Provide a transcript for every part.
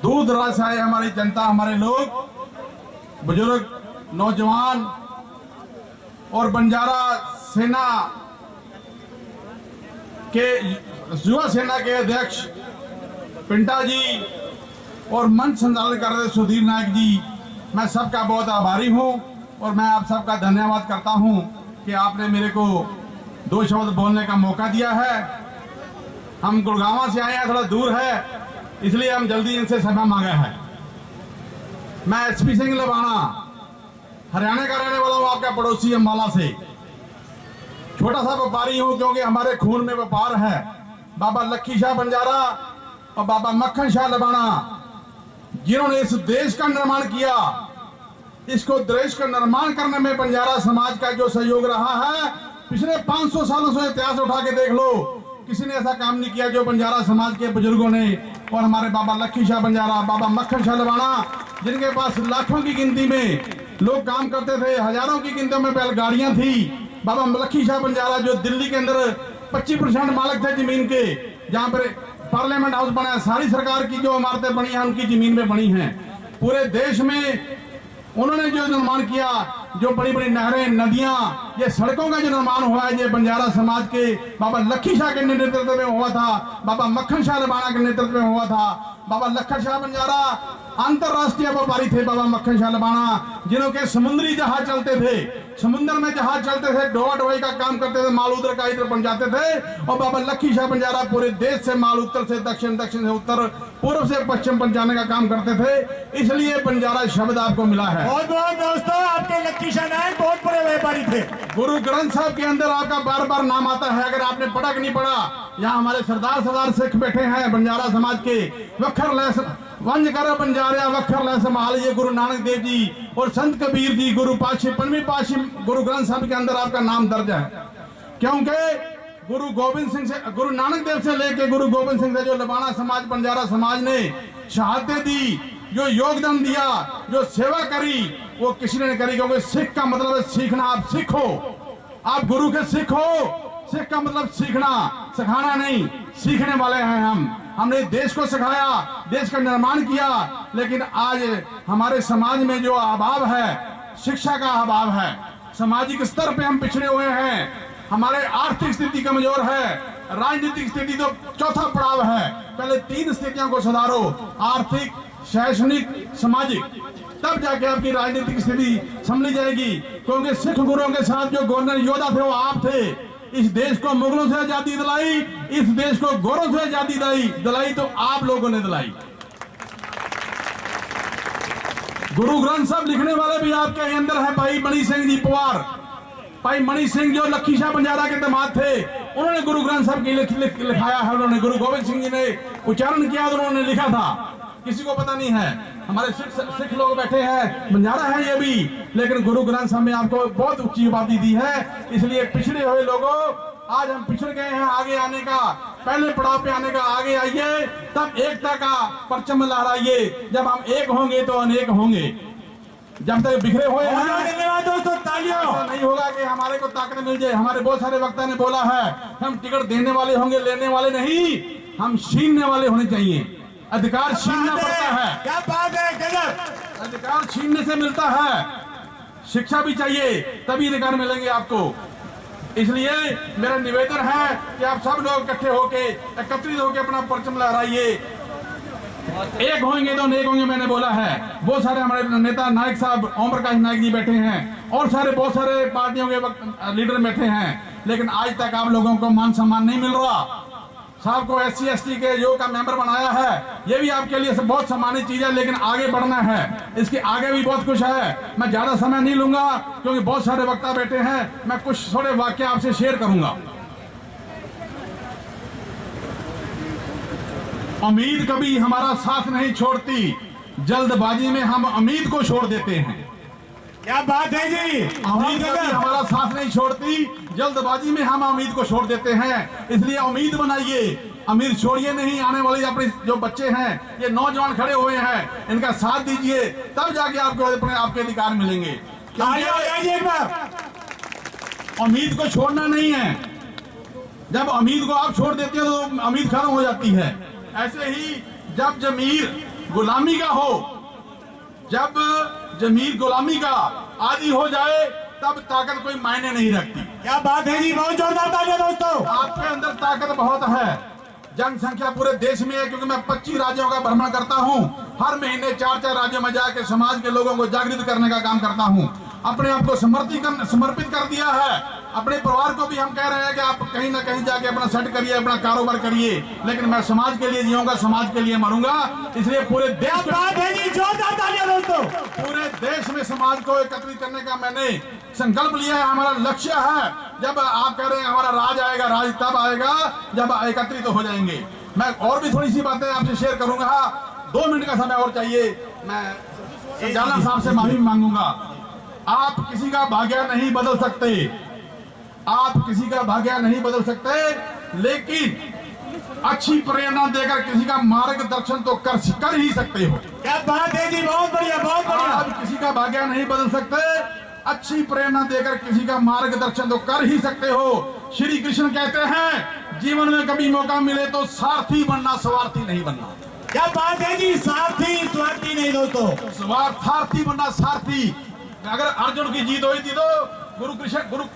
दूर दराज से आए हमारी जनता, हमारे लोग, बुजुर्ग, नौजवान और बंजारा सेना के युवा सेना के अध्यक्ष पिंटा जी और मंच संचालन कर रहे सुधीर नायक जी, मैं सबका बहुत आभारी हूं और मैं आप सबका धन्यवाद करता हूं कि आपने मेरे को 2 शब्द बोलने का मौका दिया है। हम गुड़गांव से आए हैं, थोड़ा दूर है, इसलिए हम जल्दी इनसे समय मांगा है। मैं एसपी सिंह लबाना, हरियाणा का रहने वाला हूँ, आपका पड़ोसी अम्बाला से। छोटा सा व्यापारी हूँ क्योंकि हमारे खून में व्यापार है। बाबा लक्खी शाह बंजारा और बाबा मक्खन शाह लबाना, जिन्होंने इस देश का निर्माण किया, इसको देश का निर्माण करने में बंजारा समाज का जो सहयोग रहा है, पिछले 500 सालों से इतिहास उठा के देख लो, किसी ने ऐसा काम नहीं किया जो बंजारा समाज के बुजुर्गों ने और हमारे बाबा लक्खी शाह बंजारा, बाबा मक्खन शाह लबाना, जिनके पास लाखों की गिनती में लोग काम करते थे, हजारों की गिनती में बैलगाड़ियां थी। बाबा लक्खी शाह बंजारा जो दिल्ली के अंदर 25% मालिक थे जमीन के, जहां पर पार्लियामेंट हाउस बना है, सारी सरकार की जो इमारतें बनी हैं उनकी जमीन में बनी हैं। पूरे देश में उन्होंने जो निर्माण किया, जो बड़ी बड़ी नहरें, नदियां, ये सड़कों का जो निर्माण हुआ है, ये बंजारा समाज के बाबा लक्खी शाह के नेतृत्व में हुआ था, बाबा मक्खन शाह लबाना के नेतृत्व में हुआ था। बाबा लक्खन शाह बंजारा अंतरराष्ट्रीय व्यापारी थे। बाबा मक्खन शाह लबाना, जिन्हों के समुद्री जहाज चलते थे, समुद्र में जहाज चलते थे, ढोआ ढोई का काम करते थे, माल उधर का इधर बन जाते थे। और बाबा लक्खी शाह बंजारा पूरे देश से माल उत्तर से दक्षिण, दक्षिण से उत्तर, पूर्व से पश्चिम पहुंचाने का काम करते थे, इसलिए बंजारा शब्द आपको मिला है। बहुत बहुत दोस्तों, आपके लक्खी शाह नायक बहुत बड़े व्यापारी थे। गुरु ग्रंथ साहब के अंदर आपका बार बार नाम आता है, अगर आपने पढ़ा कि नहीं पढ़ा। यहाँ हमारे सरदार सिख बैठे हैं बंजारा समाज के, वखर लैस वंज कर बंजारा वखर लैस संभाल, ये गुरु नानक देव जी और संत कबीर जी, गुरु पातशाही 5वीं पातशाही गुरु ग्रंथ साहब के अंदर आपका नाम दर्ज है। क्योंकि गुरु गोविंद सिंह से, गुरु नानक देव से लेके गुरु गोविंद सिंह से जो लबाना समाज, बंजारा समाज ने शहादतें दी, जो योगदान दिया, जो सेवा करी, वो किसी ने नहीं करी। क्योंकि सिख का मतलब है सीखना। आप सिख हो, आप गुरु के सिख हो। सिख का मतलब सीखना, सिखाना नहीं, सीखने वाले हैं हम। हमने देश को सिखाया, देश का निर्माण किया, लेकिन आज हमारे समाज में जो अभाव है, शिक्षा का अभाव है, सामाजिक स्तर पे हम पिछड़े हुए हैं, हमारे आर्थिक स्थिति कमजोर है, राजनीतिक स्थिति तो चौथा पड़ाव है। पहले 3 स्थितियों को सुधारो, आर्थिक, शैक्षणिक, सामाजिक, तब जाके आपकी राजनीतिक स्थिति संभली जाएगी। क्योंकि सिख गुरुओं के साथ जो गवर्नर योद्धा थे वो आप थे। इस देश को मुगलों से आजादी दिलाई, इस देश को गोरों से आजादी दिलाई तो आप लोगों ने दिलाई। गुरु ग्रंथ साहब लिखने वाले भी आपके अंदर है, भाई मणि सिंह जी पवार। भाई मणि सिंह जो लक्खी शाह बंजारा के दामाद थे, उन्होंने गुरु ग्रंथ साहब की लिखाया है। उन्होंने गुरु गोविंद सिंह जी ने उच्चारण किया तो उन्होंने लिखा था, किसी को पता नहीं है। हमारे सिख लोग बैठे हैं, बंजारा है ये भी, लेकिन गुरु ग्रंथ साहब ने आपको बहुत ऊंची उपाधि दी है। इसलिए पिछड़े हुए लोगों, आज हम पिछड़ गए हैं, आगे आने का, पहले पड़ाव पे आने का, आगे आइए, तब एकता का परचम लहराइए। जब हम एक होंगे तो अनेक होंगे। जब तक बिखरे हुए हैं, धन्यवाद दोस्तों, तालियों। ऐसा नहीं होगा कि हमारे को ताकत मिल जाए। हमारे बहुत सारे वक्ता ने बोला है, हम टिकट देने वाले होंगे, लेने वाले नहीं, हम छीनने वाले होने चाहिए। अधिकार छीनना पड़ता है। क्या बात है, गजब। अधिकार छीनने से मिलता है। शिक्षा भी चाहिए, तभी अधिकार मिलेंगे आपको। इसलिए मेरा निवेदन है कि आप सब लोग इकट्ठे होके, एकत्रित होके अपना परचम लहराइए। एक होंगे तो अनेक होंगे, मैंने बोला है। बहुत सारे हमारे नेता नायक साहब, ओम प्रकाश नायक जी बैठे हैं, और सारे बहुत सारे पार्टियों के लीडर बैठे हैं, लेकिन आज तक आप लोगों को मान सम्मान नहीं मिल रहा। साहब को SC ST के योग का मेंबर बनाया है, ये भी आपके लिए बहुत सम्मानित चीज है, लेकिन आगे बढ़ना है। इसके आगे भी बहुत कुछ है। मैं ज्यादा समय नहीं लूंगा क्योंकि बहुत सारे वक्ता बैठे हैं। मैं कुछ थोड़े वाक्य आपसे शेयर करूंगा। उम्मीद कभी हमारा साथ नहीं छोड़ती, जल्दबाजी में हम उम्मीद को छोड़ देते हैं। क्या बात है जी। उम्मीद कभी हमारा साथ नहीं छोड़ती, जल्दबाजी में हम उम्मीद को छोड़ देते हैं। इसलिए उम्मीद बनाइए, उम्मीद छोड़िए नहीं। आने वाले अपने जो बच्चे हैं, ये नौजवान खड़े हुए हैं, इनका साथ दीजिए, तब जाके आपको अपने आपके अधिकार मिलेंगे। उम्मीद को छोड़ना नहीं है। जब उम्मीद को आप छोड़ देते हो तो उम्मीद खत्म हो जाती है। ऐसे ही जब जमीर गुलामी का हो, जब जमीर गुलामी का आदि हो जाए तब ताकत कोई मायने नहीं रखती। क्या बात है जी, बहुत जोरदार तालियां दोस्तों। आपके अंदर ताकत बहुत है, जनसंख्या पूरे देश में है, क्योंकि मैं 25 राज्यों का भ्रमण करता हूं, हर महीने 4-4 राज्यों में जाके समाज के लोगों को जागृत करने का काम करता हूं। अपने आप को समर्पित कर दिया है। अपने परिवार को भी हम कह रहे हैं कि आप कहीं ना कहीं जाके अपना सेट करिए, अपना कारोबार करिए, लेकिन मैं समाज के लिए जीऊंगा, समाज के लिए मरूंगा। इसलिए पूरे देश क्या बात है जी, जोरदार तालियां दोस्तों। पूरे देश में समाज को एकत्रित करने का मैंने संकल्प लिया है, हमारा लक्ष्य है। जब आप कह रहे हैं हमारा राज आएगा, राज तब आएगा जब एकत्रित हो जाएंगे। मैं और भी थोड़ी सी बातें आपसे शेयर करूंगा, 2 मिनट का समय और चाहिए। मैं संचालक साहब से माफी मांगूंगा। आप किसी का भाग्य नहीं बदल सकते, आप किसी का भाग्य नहीं बदल सकते, लेकिन अच्छी प्रेरणा देकर किसी का मार्गदर्शन तो कर ही सकते हो। क्या बात है जी, बहुत बढ़िया, बहुत बढ़िया। आप किसी का भाग्य नहीं बदल सकते, अच्छी प्रेरणा देकर किसी का मार्गदर्शन तो कर ही सकते हो। श्री कृष्ण कहते हैं जीवन में कभी मौका मिले तो सारथी बनना, स्वार्थी नहीं बनना। क्या बात है जी, सारथी स्वार्थी नहीं दोस्तों। सारथी बनना, सारथी। अगर अर्जुन की जीत हुई थी तो गुरु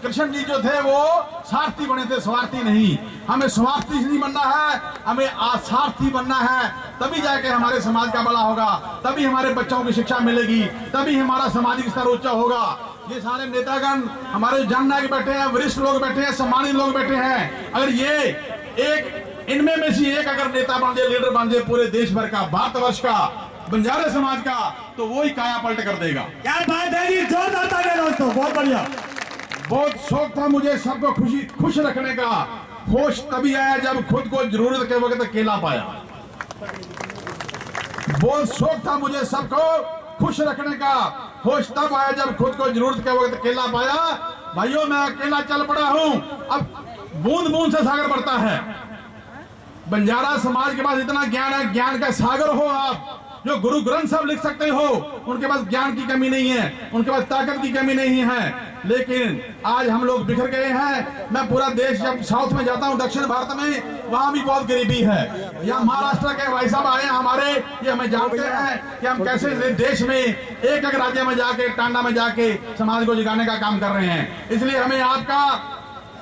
कृष्ण जी जो थे वो सारथी बने थे, स्वार्थी नहीं। हमें स्वार्थी नहीं बनना है, हमें आसार्थी बनना है। तभी जाके हमारे समाज का भला होगा, तभी हमारे बच्चों की शिक्षा मिलेगी, तभी हमारा सामाजिक स्तर ऊंचा होगा। ये सारे नेतागण हमारे जननायक बैठे हैं, वरिष्ठ लोग बैठे हैं, सम्मानित लोग बैठे हैं। अगर ये एक इनमें में से एक अगर नेता बन जाए, लीडर बन जाए पूरे देश भर का, भारतवर्ष का, बंजारे समाज का, तो वो ही काया पलट कर देगा। क्या बात है जी, जोरदार तालियां दोस्तों, बहुत बढ़िया। बहुत शौक था मुझे सबको खुश रखने का। होश तभी आया जब खुद को जरूरत के वक्त अकेला पाया। बहुत शौक था मुझे सबको खुश रखने का। होश तब आया जब खुद को जरूरत के वक्त अकेला पाया। भाइयों, मैं अकेला चल पड़ा हूं। अब बूंद बूंद से सागर बढ़ता है। बंजारा समाज के पास इतना ज्ञान है, ज्ञान का सागर हो आप। जो गुरु ग्रंथ साहब लिख सकते हो, उनके पास ज्ञान की कमी नहीं है, उनके पास ताकत की कमी नहीं है। लेकिन आज हम लोग बिखर गए हैं। मैं पूरा देश जब साउथ में जाता हूं, दक्षिण भारत में, वहां भी बहुत गरीबी है। यहाँ महाराष्ट्र के भाई साहब आए हमारे, ये हमें जानते हैं कि हम कैसे देश में एक राज्य में जाके, टांडा में जाके समाज को जगाने का काम कर रहे हैं। इसलिए हमें आपका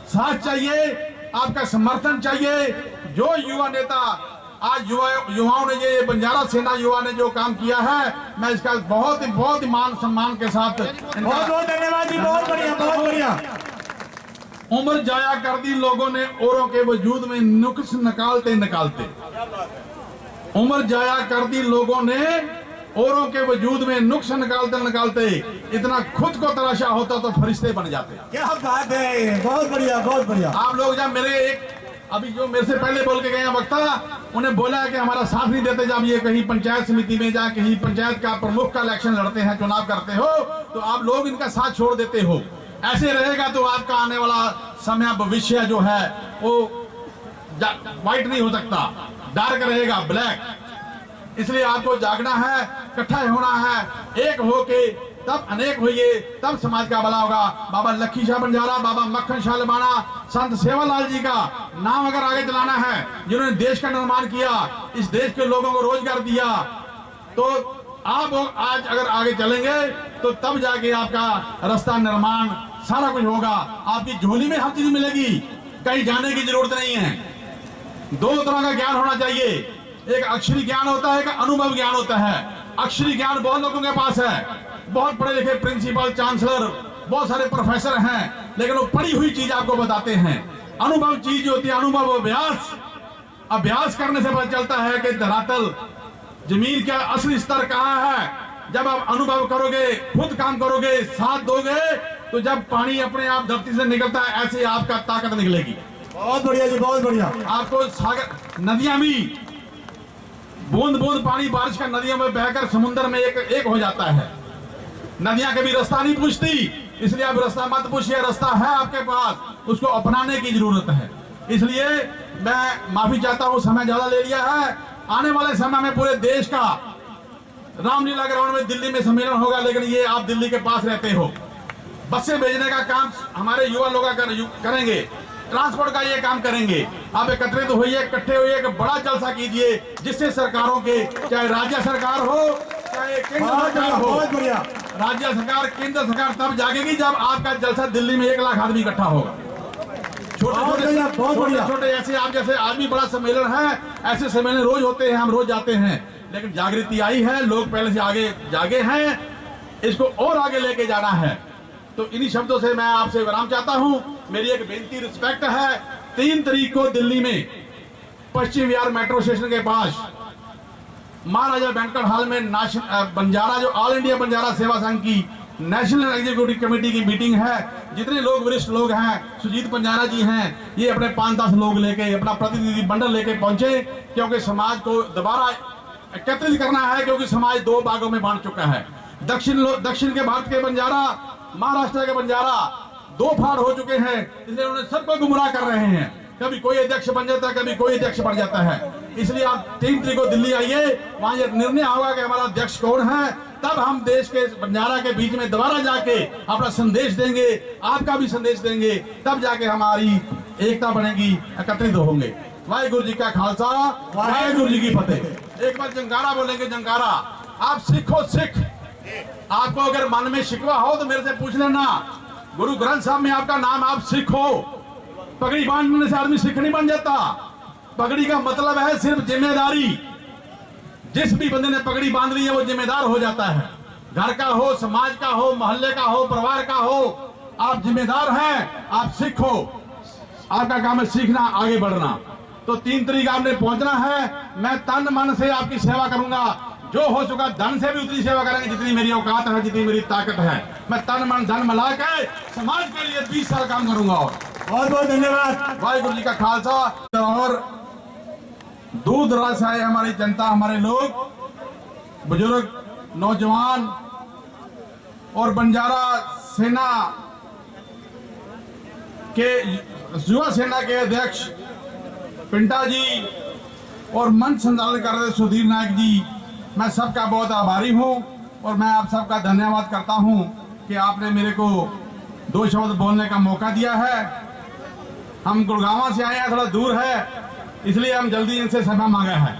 साथ चाहिए, आपका समर्थन चाहिए। जो युवा नेता आज युवाओं ने, ये बंजारा सेना युवा ने जो काम किया है, मैं इसका बहुत ही मान सम्मान के साथ बहुत बहुत धन्यवाद जी, बहुत बढ़िया, बहुत बढ़िया। उम्र जाया कर दी लोगों ने औरों के वजूद में नुक्स निकालते निकालते। उम्र जाया कर दी लोगों ने औरों के वजूद में नुक्स निकालते निकालते। इतना खुद को तराशा होता तो फरिश्ते बन जाते। क्या बात है, बहुत बढ़िया, बहुत बढ़िया। आप लोग जब अभी जो मेरे से पहले बोल के गए वक्ता, उन्हें बोला है कि हमारा साथ नहीं देते। जब ये कहीं पंचायत समिति में जा, कहीं पंचायत का प्रमुख का इलेक्शन लड़ते हैं, चुनाव करते हो, तो आप लोग इनका साथ छोड़ देते हो। ऐसे रहेगा तो आपका आने वाला समय, भविष्य जो है वो व्हाइट नहीं हो सकता, डार्क रहेगा, ब्लैक। इसलिए आपको जागना है, इकट्ठा होना है, एक होके तब अनेक होइए, तब समाज का भला होगा। बाबा लखी शाह बंजारा, बाबा मक्खन शाह लबाना, संत सेवालाल जी का नाम अगर आगे चलाना है, जिन्होंने देश का निर्माण किया, इस देश के लोगों को रोजगार दिया, तो आप आज अगर आगे चलेंगे तो तब जाके आपका रास्ता, निर्माण, सारा कुछ होगा। आपकी झोली में हर चीज मिलेगी, कहीं जाने की जरूरत नहीं है। 2 तरह का ज्ञान होना चाहिए, एक अक्षरी ज्ञान होता है, एक अनुभव ज्ञान होता है। अक्षरी ज्ञान बहुत लोगों के पास है, बहुत पढ़े लिखे प्रिंसिपल, चांसलर, बहुत सारे प्रोफेसर हैं, लेकिन वो पढ़ी हुई चीज आपको बताते हैं। अनुभव चीज होती है, अनुभव, अभ्यास करने से पता चलता है कि धरातल, जमीन का असली स्तर कहाँ है। जब आप अनुभव करोगे, खुद काम करोगे, साथ दोगे, तो जब पानी अपने आप धरती से निकलता है, ऐसे आपका ताकत निकलेगी। बहुत बढ़िया जी, बहुत बढ़िया। आपको सागर, नदियां भी बूंद बूंद पानी बारिश का नदियों में बहकर समुद्र में एक हो जाता है। नदियां कभी रास्ता नहीं पूछती, इसलिए आप रास्ता मत पूछिए, रास्ता है आपके पास, उसको अपनाने की जरूरत है। इसलिए मैं माफी चाहता हूं, समय ज्यादा ले लिया है। आने वाले समय में पूरे देश का रामलीला ग्राउंड में दिल्ली में सम्मेलन होगा, लेकिन ये आप दिल्ली के पास रहते हो, बसें भेजने का काम हमारे युवा लोग करेंगे। ट्रांसपोर्ट का ये काम करेंगे। आप एकत्रित होइए, इकट्ठे होइए, एक बड़ा जलसा कीजिए जिससे सरकारों के, चाहे राज्य सरकार हो चाहे केंद्र सरकार हो, बहुत बढ़िया। राज्य सरकार केंद्र सरकार तब जागेगी जब आपका जलसा दिल्ली में 1 लाख आदमी इकट्ठा होगा। छोटे छोटे ऐसे आप जैसे आदमी बड़ा सम्मेलन है, ऐसे सम्मेलन रोज होते हैं, हम रोज जाते हैं, लेकिन जागृति आई है, लोग पहले से आगे जागे हैं, इसको और आगे लेके जाना है। तो इन्हीं शब्दों से मैं आपसे विराम चाहता हूं। मेरी एक बेनती रिस्पेक्ट है, 3 तारीख को दिल्ली में पश्चिम विहार मेट्रो स्टेशन के पास महाराजा बैंक्वेट हॉल में बंजारा, जो ऑल इंडिया बंजारा सेवा संघ की नेशनल एग्जीक्यूटिव कमेटी की मीटिंग है। जितने लोग वरिष्ठ लोग हैं, सुजीत बंजारा जी हैं, ये अपने 5-10 लोग लेके, अपना प्रतिनिधि मंडल लेके पहुंचे, क्योंकि समाज को दोबारा एकत्रित करना है, क्योंकि समाज 2 भागों में बांट चुका है। दक्षिण के भारत के बंजारा, महाराष्ट्र के बंजारा 2 फाड़ हो चुके हैं, इसलिए उन्हें सबको गुमराह कर रहे हैं। कभी कोई अध्यक्ष बन जाता है, कभी कोई अध्यक्ष बन जाता है। इसलिए आप 3 तारीख को दिल्ली आइए, वहां ये निर्णय होगा कि हमारा अध्यक्ष कौन है, तब हम देश के बंजारा के बीच में दोबारा जाके अपना संदेश देंगे, आपका भी संदेश देंगे, तब जाके हमारी एकता बनेगी, एकत्रित होंगे। वाहिगुरु जी का खालसा, वाहिगुरु जी की फतेह। एक बार जंकारा बोलेंगे, जंकारा। आप सिख हो, सिख। आपको अगर मन में शिकवा हो तो मेरे से पूछ लेना। गुरु ग्रंथ साहब में आपका नाम, आप सिख हो। पगड़ी बांधने से आदमी सिख नहीं बन जाता। पगड़ी का मतलब है सिर्फ जिम्मेदारी। जिस भी बंदे ने पगड़ी बांध ली है वो जिम्मेदार हो जाता है। घर का हो, समाज का हो, मोहल्ले का हो, परिवार का हो, आप जिम्मेदार हैं, आप सिख हो। आपका काम है सीखना, आगे बढ़ना। तो 3 तारीख आपने पहुंचना है। मैं तन मन से आपकी सेवा करूंगा, जो हो चुका धन से भी उतनी सेवा करेंगे जितनी मेरी औकात है, जितनी मेरी ताकत है। मैं तन मन धन मिला के समाज के लिए 20 साल काम करूंगा। और बहुत बहुत धन्यवाद। वाहिगुरु जी का खालसा। और दूर दराज से आए हमारी जनता, हमारे लोग, बुजुर्ग, नौजवान और बंजारा सेना के, युवा सेना के अध्यक्ष पिंटा जी और मंच संचालन कर रहे सुधीर नायक जी, मैं सबका बहुत आभारी हूं। और मैं आप सबका धन्यवाद करता हूं कि आपने मेरे को 2 शब्द बोलने का मौका दिया है। हम गुड़गांव से आए हैं, थोड़ा दूर है, इसलिए हम जल्दी इनसे समय मांगा है।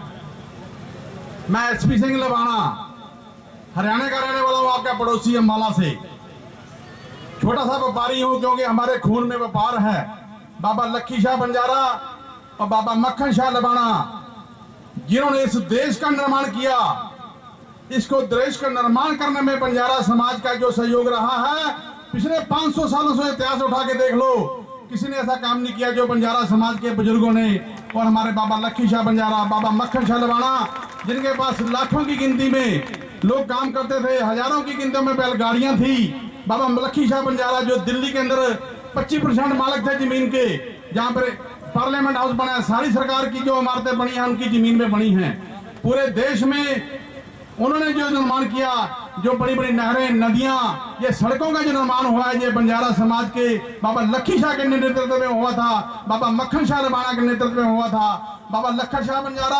मैं एसपी सिंह लबाना, हरियाणा का रहने वाला हूं, आपका पड़ोसी अम्बाला से। छोटा सा व्यापारी हूं, क्योंकि हमारे खून में व्यापार है। बाबा लक्खी शाह बंजारा और बाबा मक्खन शाह लबाना, जिन्होंने इस देश का निर्माण किया, इसको देश का निर्माण करने में बंजारा समाज का जो सहयोग रहा है, पिछले 500 सालों से इतिहास उठा के देख लो, किसी ने ऐसा काम नहीं किया जो बंजारा समाज के बुजुर्गों ने। और हमारे बाबा लक्खी शाह बंजारा, बाबा मक्खन शाह लबाना, जिनके पास लाखों की गिनती में लोग काम करते थे, हजारों की गिनती में बैलगाड़ियां थी। बाबा लक्खी शाह बंजारा जो दिल्ली के अंदर 25% मालिक थे जमीन के, जहां पर पार्लियामेंट हाउस बना है, सारी सरकार की जो इमारतें बनी हैं उनकी जमीन में बनी हैं। पूरे देश में उन्होंने जो निर्माण किया, जो बड़ी बड़ी नहरें, नदियां, ये सड़कों का जो निर्माण हुआ है, ये बंजारा समाज के बाबा लक्खी शाह के नेतृत्व में हुआ था, बाबा मक्खन शाह लबाना के नेतृत्व में हुआ था। बाबा लक्खन शाह बंजारा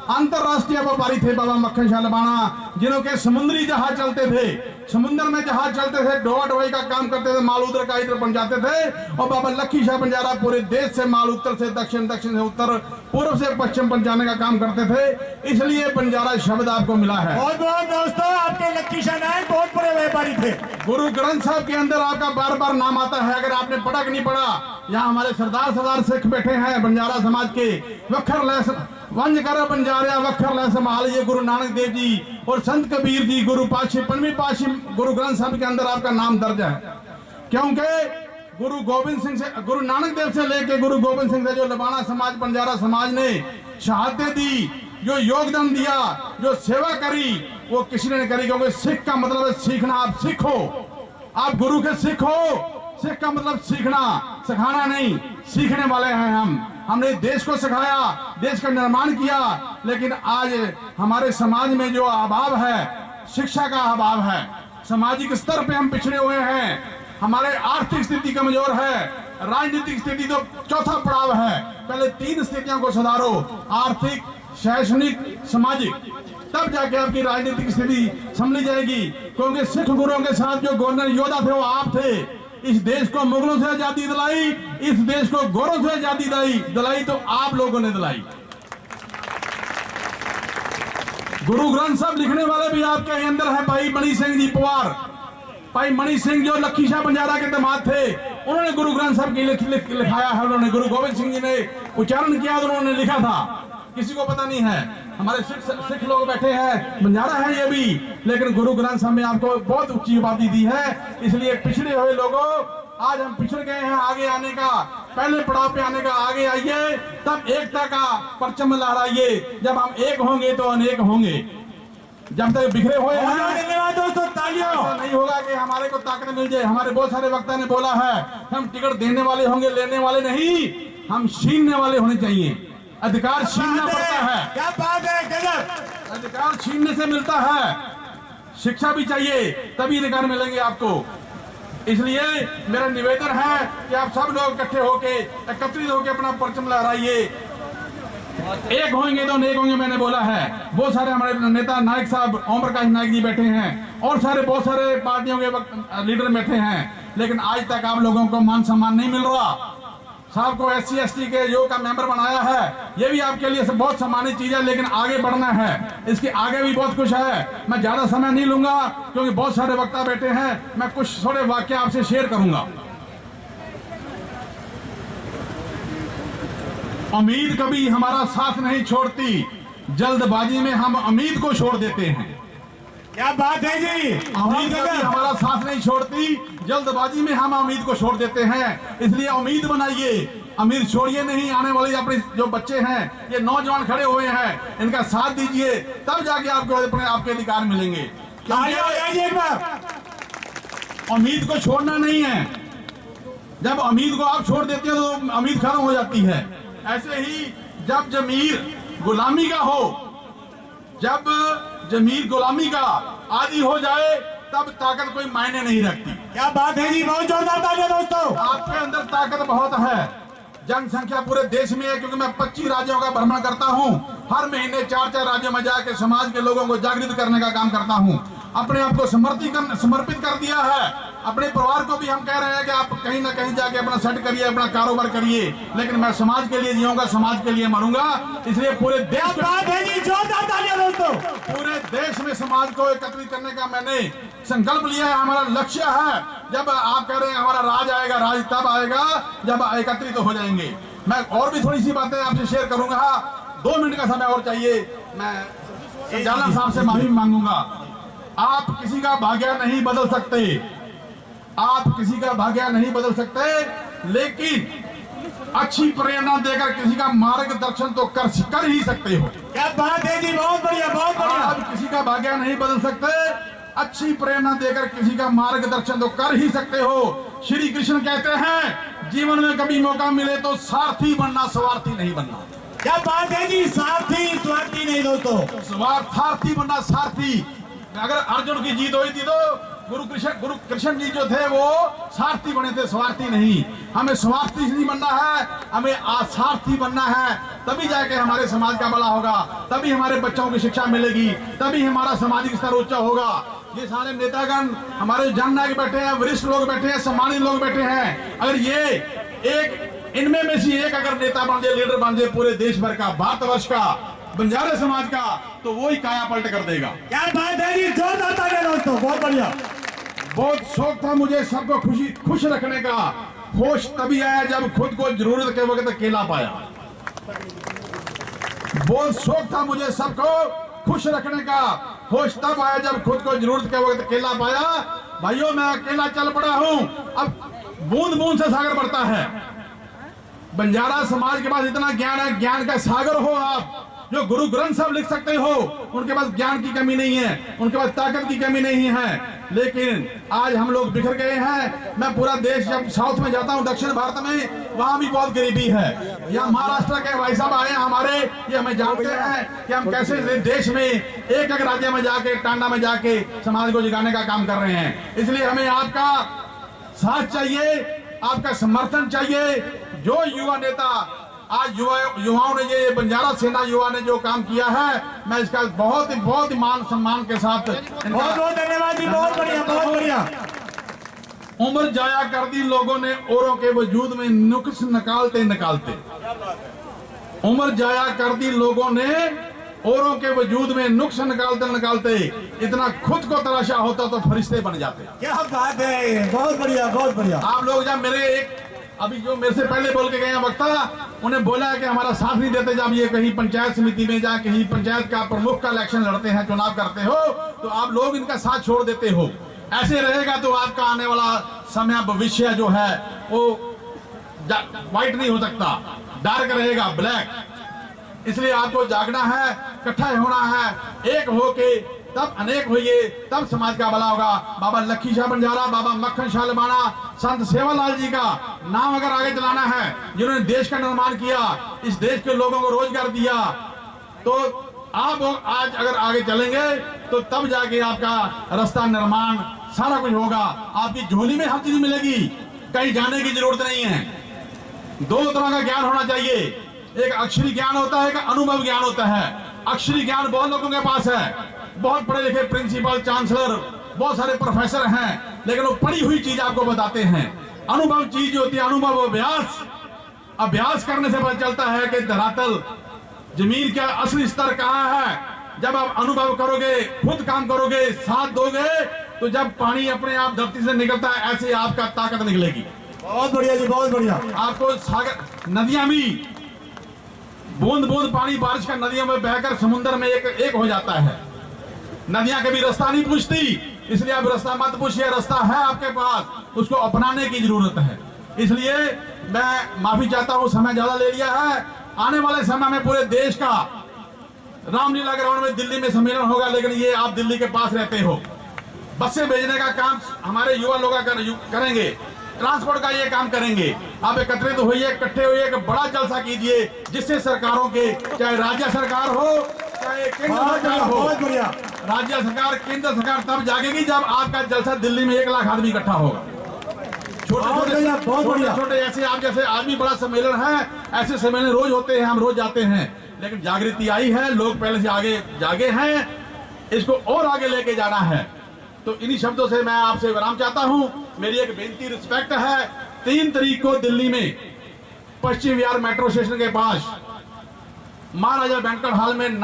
अंतरराष्ट्रीय व्यापारी थे। बाबा मक्खन शाह लबाना, जिन्हों के समुद्री जहाज चलते थे, समुद्र में जहाज चलते थे, ढोआ ढोई का काम करते थे, माल उधर का इधर पहुंचाते थे। और बाबा लक्खी शाह बंजारा पूरे देश से माल उत्तर से दक्षिण, दक्षिण से उत्तर, पूर्व से पश्चिम पहुंचाने का काम करते थे। इसलिए बंजारा शब्द आपको मिला है। बहुत बहुत दोस्तों, आपके लक्खी शाह नायक बहुत बड़े व्यापारी थे। गुरु ग्रंथ साहब के अंदर आपका बार बार नाम आता है, अगर आपने पढ़ा कि नहीं पढ़ा। यहाँ हमारे सरदार सिख बैठे हैं बंजारा समाज के। वखर लैस वंज कर बंजारा वखर लैस संभाल, ये गुरु नानक देव जी और संत कबीर जी, गुरु पातशाही 5वीं पातशाही गुरु ग्रंथ साहब के अंदर आपका नाम दर्ज है। क्योंकि गुरु गोविंद सिंह से, गुरु नानक देव से लेके गुरु गोविंद सिंह से जो लबाना समाज, बंजारा समाज ने शहादतें दी, जो योगदान दिया, जो सेवा करी, वो किसी ने नहीं करी। क्योंकि सिख का मतलब है सीखना। आप सिख हो, आप गुरु के सिख हो। सिख का मतलब सीखना, सिखाना नहीं, सीखने वाले हैं हम। हमने देश को सिखाया, देश का निर्माण किया, लेकिन आज हमारे समाज में जो अभाव है, शिक्षा का अभाव है, सामाजिक स्तर पे हम पिछड़े हुए हैं, हमारे आर्थिक स्थिति कमजोर है, राजनीतिक स्थिति तो चौथा पड़ाव है। पहले 3 स्थितियों को सुधारो, आर्थिक, शैक्षणिक, सामाजिक, तब जाके आपकी राजनीतिक स्थिति संभली जाएगी। क्योंकि सिख गुरुओं के साथ जो गवर्नर योद्धा थे वो आप थे। इस देश को मुगलों से आजादी दिलाई, इस देश को गोरों से आजादी दिलाई तो आप लोगों ने दिलाई। गुरु ग्रंथ साहब लिखने वाले भी आपके अंदर है, भाई मणि सिंह जी पवार। भाई मणि सिंह जो लखी शाह बंजारा के दामाद थे, उन्होंने गुरु ग्रंथ साहब की लिखाया है। उन्होंने गुरु गोविंद सिंह जी ने उच्चारण किया तो उन्होंने लिखा था, किसी को पता नहीं है। हमारे सिख लोग बैठे हैं, बंजारा है ये भी, लेकिन गुरु ग्रंथ साहब में आपको बहुत ऊंची उपाधि दी है। इसलिए पिछड़े हुए लोगों, आज हम पिछड़ गए हैं, आगे आने का, पहले पड़ाव पे आने का, आगे आइए, तब एकता का परचम लहराइए। जब हम एक होंगे तो अनेक होंगे। जब तक बिखरे हुए हैं, धन्यवाद दोस्तों, तालियों। ऐसा नहीं होगा कि हमारे को ताकत मिल जाए। हमारे बहुत सारे वक्ता ने बोला है, हम टिकट देने वाले होंगे, लेने वाले नहीं, हम छीनने वाले होने चाहिए। अधिकार छीनना पड़ता है, क्या बात है, गजब। अधिकार छीनने से मिलता है। शिक्षा भी चाहिए, तभी अधिकार मिलेंगे आपको। इसलिए मेरा निवेदन है कि आप सब लोग इकट्ठे होके, एकत्रित होके अपना परचम लहराइए। एक होंगे तो अनेक होंगे, मैंने बोला है। बहुत सारे हमारे नेता नायक साहब, ओम प्रकाश नायक जी बैठे हैं, और सारे बहुत सारे पार्टियों के लीडर बैठे हैं, लेकिन आज तक आप लोगों को मान सम्मान नहीं मिल रहा। साहब को SC ST के योग का मेंबर बनाया है, ये भी आपके लिए बहुत सम्मानित चीज है, लेकिन आगे बढ़ना है। इसके आगे भी बहुत कुछ है। मैं ज्यादा समय नहीं लूंगा क्योंकि बहुत सारे वक्ता बैठे हैं। मैं कुछ थोड़े वाक्य आपसे शेयर करूंगा। उम्मीद कभी हमारा साथ नहीं छोड़ती, जल्दबाजी में हम उम्मीद को छोड़ देते हैं। क्या बात है जी, उम्मीद कभी हमारा साथ नहीं छोड़ती, जल्दबाजी में हम उम्मीद को छोड़ देते हैं। इसलिए उम्मीद बनाइए, उम्मीद छोड़िए नहीं। आने वाले अपने जो बच्चे हैं, ये नौजवान खड़े हुए हैं, इनका साथ दीजिए, तब जाके आपको अपने आपके अधिकार मिलेंगे। उम्मीद को छोड़ना नहीं है। जब उम्मीद को आप छोड़ देते हो तो उम्मीद खत्म हो जाती है। ऐसे ही जब जमीर गुलामी का हो, जब जमीर गुलामी का आदि हो जाए, तब ताकत कोई मायने नहीं रखती। क्या बात है जी, बहुत जोरदार तालियां दोस्तों। आपके अंदर ताकत बहुत है। जनसंख्या पूरे देश में है, क्योंकि मैं 25 राज्यों का भ्रमण करता हूं। हर महीने 4-4 राज्यों में जाकर समाज के लोगों को जागृत करने का काम करता हूं। अपने आप को समर्पित कर दिया है। अपने परिवार को भी हम कह रहे हैं कि आप कहीं ना कहीं जाके अपना सेट करिए, अपना कारोबार करिए, लेकिन मैं समाज के लिए जीऊंगा, समाज के लिए मरूंगा। इसलिए पूरे देश दोस्तों, पूरे देश में समाज को एकत्रित करने का मैंने संकल्प लिया है। हमारा लक्ष्य है। जब आप कह रहे हैं हमारा राज आएगा, राज तब आएगा जब एकत्रित हो जाएंगे। मैं और भी थोड़ी सी बातें आपसे शेयर करूंगा। 2 मिनट का समय और चाहिए। मैं संचालक साहब से माफी मांगूंगा। आप किसी का भाग्य नहीं बदल सकते, आप किसी का भाग्य नहीं बदल सकते, लेकिन अच्छी प्रेरणा देकर किसी का मार्गदर्शन तो कर ही सकते हो। क्या बात है जी, बहुत बढ़िया, बहुत बढ़िया। आप किसी का भाग्य नहीं बदल सकते, अच्छी प्रेरणा देकर किसी का मार्गदर्शन तो कर ही सकते हो। श्री कृष्ण कहते हैं, जीवन में कभी मौका मिले तो सारथी बनना, स्वार्थी नहीं बनना। क्या बात है जी, सारथी स्वार्थी नहीं दोस्तों, सारथी बनना, सारथी। अगर अर्जुन की जीत हुई थी तो गुरु कृष्ण जी जो थे वो सारथी बने थे, स्वार्थी नहीं। हमें स्वार्थी नहीं बनना है, हमें आसार्थी बनना है। तभी जाके हमारे समाज का भला होगा, तभी हमारे बच्चों की शिक्षा मिलेगी, तभी हमारा सामाजिक स्तर ऊंचा होगा। ये सारे नेतागण, हमारे जननायक बैठे हैं, वरिष्ठ लोग बैठे हैं, सम्मानित लोग बैठे हैं। अगर ये एक इनमें से एक अगर नेता बन जाए, लीडर बन जाए पूरे देश भर का, भारतवर्ष का, बंजारे समाज का, तो वो ही काया पलट कर देगा। क्या बात है जी, जोरदार तालियां दोस्तों, बहुत बढ़िया। बहुत शौक था मुझे सबको खुश रखने का। होश तभी आया जब खुद को जरूरत के वक्त अकेला पाया। बहुत शौक था मुझे सबको खुश रखने का। होश तब आया जब खुद को जरूरत के वक्त अकेला पाया। भाइयों, मैं अकेला चल पड़ा हूं। अब बूंद बूंद से सागर बढ़ता है। बंजारा समाज के पास इतना ज्ञान है, ज्ञान का सागर हो आप। जो गुरु ग्रंथ साहब लिख सकते हो, उनके पास ज्ञान की कमी नहीं है, उनके पास ताकत की कमी नहीं है। लेकिन आज हम लोग बिखर गए हैं। मैं पूरा देश जब साउथ में जाता हूं, दक्षिण भारत में, वहां भी बहुत गरीबी है। यहाँ महाराष्ट्र के भाई साहब आए हमारे, ये हमें जानते हैं कि हम कैसे देश में एक राज्य में जाके, टांडा में जाके समाज को जगाने का काम कर रहे हैं। इसलिए हमें आपका साथ चाहिए, आपका समर्थन चाहिए। जो युवा नेता आज युवाओं ने, ये बंजारा सेना युवा ने जो काम किया है, मैं इसका बहुत ही मान सम्मान के साथ बहुत बहुत धन्यवाद जी, बहुत बढ़िया, बहुत बढ़िया। उम्र जाया कर दी लोगों ने औरों के वजूद में नुक्स निकालते निकालते। उम्र जाया कर दी लोगों ने औरों के वजूद में नुक्स निकालते निकालते। इतना खुद को तराशा होता तो फरिश्ते बन जाते। क्या बात है, बहुत बढ़िया बहुत बढ़िया। आप लोग जब मेरे एक अभी जो मेरे से पहले बोल के गए वक्ता, उन्हें बोला है कि हमारा साथ नहीं देते जब ये कहीं पंचायत समिति में जा कहीं पंचायत का प्रमुख का इलेक्शन लड़ते हैं, चुनाव करते हो, तो आप लोग इनका साथ छोड़ देते हो। ऐसे रहेगा तो आपका आने वाला समय भविष्य जो है वो व्हाइट नहीं हो सकता, डार्क रहेगा, ब्लैक। इसलिए आपको जागना है, इकट्ठा होना है, एक होके तब अनेक होइए, तब समाज का भला होगा। बाबा लखी शाह बंजारा, बाबा मक्खन शाह लबाना, संत सेवालाल जी का नाम अगर आगे चलाना है, जिन्होंने देश का निर्माण किया, इस देश के लोगों को रोजगार दिया, तो आप आज अगर आगे चलेंगे तो तब जाके आपका रास्ता निर्माण सारा कुछ होगा। आपकी झोली में हर चीज मिलेगी, कहीं जाने की जरूरत नहीं है। दो तरह का ज्ञान होना चाहिए, एक अक्षरी ज्ञान होता है, एक अनुभव ज्ञान होता है। अक्षरी ज्ञान बहुत लोगों के पास है, बहुत पढ़े लिखे प्रिंसिपल, चांसलर, बहुत सारे प्रोफेसर हैं, लेकिन वो पढ़ी हुई चीज आपको बताते हैं। अनुभव चीज होती है, अनुभव अभ्यास। अभ्यास करने से पता चलता है कि धरातल जमीन का असली स्तर कहाँ है। जब आप अनुभव करोगे, खुद काम करोगे, साथ दोगे, तो जब पानी अपने आप धरती से निकलता है, ऐसे आपका ताकत निकलेगी। बहुत बढ़िया जी, बहुत बढ़िया। आपको सागर नदियां भी बूंद बूंद पानी बारिश का नदियों में बहकर समुद्र में एक हो जाता है। नदियां कभी रास्ता नहीं पूछती, इसलिए आप रास्ता मत पूछिए, रास्ता है आपके पास, उसको अपनाने की जरूरत है। इसलिए मैं माफी चाहता हूं, समय ज्यादा ले लिया है। आने वाले समय में पूरे देश का रामलीला ग्राउंड में दिल्ली में सम्मेलन होगा, लेकिन ये आप दिल्ली के पास रहते हो, बसें भेजने का काम हमारे युवा लोग करेंगे, ट्रांसपोर्ट का ये काम करेंगे। आप एकत्रित होइए, इकट्ठे होइए, एक बड़ा जलसा कीजिए, जिससे सरकारों के, चाहे राज्य सरकार हो चाहे केंद्र सरकार हो, बहुत बढ़िया। राज्य सरकार, केंद्र सरकार तब जागेगी जब आपका जलसा दिल्ली में 1 लाख आदमी इकट्ठा होगा। छोटे छोटे ऐसे आप जैसे आदमी बड़ा सम्मेलन है, ऐसे सम्मेलन रोज होते हैं, हम रोज जाते हैं, लेकिन जागृति आई है, लोग पहले से आगे जागे हैं, इसको और आगे लेके जाना है। तो इन्हीं शब्दों से मैं आपसे विराम चाहता हूं। मेरी एक बेनती, रिस्पेक्ट है। 3 तारीख को दिल्ली में पश्चिम विहार मेट्रो स्टेशन के पास महाराजा बैंक्वेट हॉल में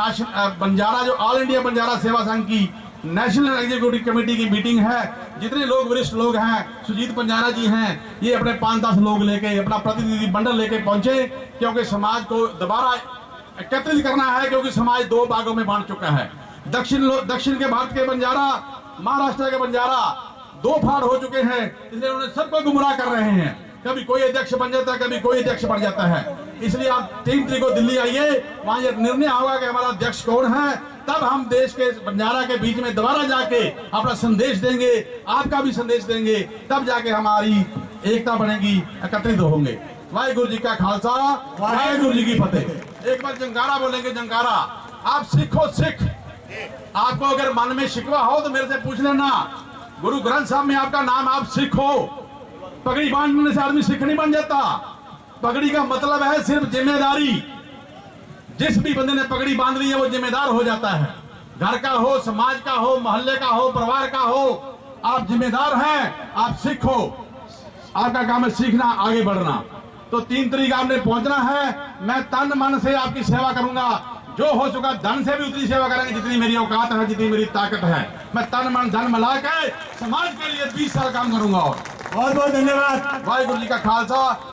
बंजारा, जो ऑल इंडिया बंजारा सेवा संघ की नेशनल एग्जीक्यूटिव कमेटी की मीटिंग है। जितने लोग वरिष्ठ लोग हैं, सुजीत बंजारा जी हैं, ये अपने 5-10 लोग लेके, अपना प्रतिनिधि मंडल लेके पहुंचे, क्योंकि समाज को दोबारा एकत्रित करना है, क्योंकि समाज 2 भागों में बांट चुका है। दक्षिण के भारत के बंजारा, महाराष्ट्र के बंजारा 2 फाड़ हो चुके हैं, इसलिए उन्हें सबको गुमराह कर रहे हैं। कभी कोई अध्यक्ष बन जाता है, कभी कोई अध्यक्ष बन जाता है। इसलिए आप 3 तारीख को दिल्ली आइए, वहां यह निर्णय होगा कि हमारा अध्यक्ष कौन है, तब हम देश के बंजारा के बीच में दोबारा जाके अपना संदेश देंगे, आपका भी संदेश देंगे, तब जाके हमारी एकता बनेगी, एकत्रित होंगे। वाहिगुरु जी का खालसा, वाहिगुरु जी की फतेह। एक बार जंकारा बोलेंगे, जंकारा। आप सिख हो, सिख। आपको अगर मन में शिकवा हो तो मेरे से पूछ लेना। गुरु ग्रंथ साहब में आपका नाम, आप सिख हो। पगड़ी बांधने से आदमी सिख नहीं बन जाता। पगड़ी का मतलब है सिर्फ जिम्मेदारी। जिस भी बंदे ने पगड़ी बांध ली है वो जिम्मेदार हो जाता है। घर का हो, समाज का हो, मोहल्ले का हो, परिवार का हो, आप जिम्मेदार हैं, आप सिख हो। आपका काम है सीखना, आगे बढ़ना। तो 3 तारीख आपने पहुंचना है। मैं तन मन से आपकी सेवा करूंगा, जो हो चुका, धन से भी उतनी सेवा करेंगे जितनी मेरी औकात है, जितनी मेरी ताकत है। मैं तन मन धन मिला के समाज के लिए 20 साल काम करूंगा। और बहुत बहुत धन्यवाद। वाहिगुरु जी का खालसा।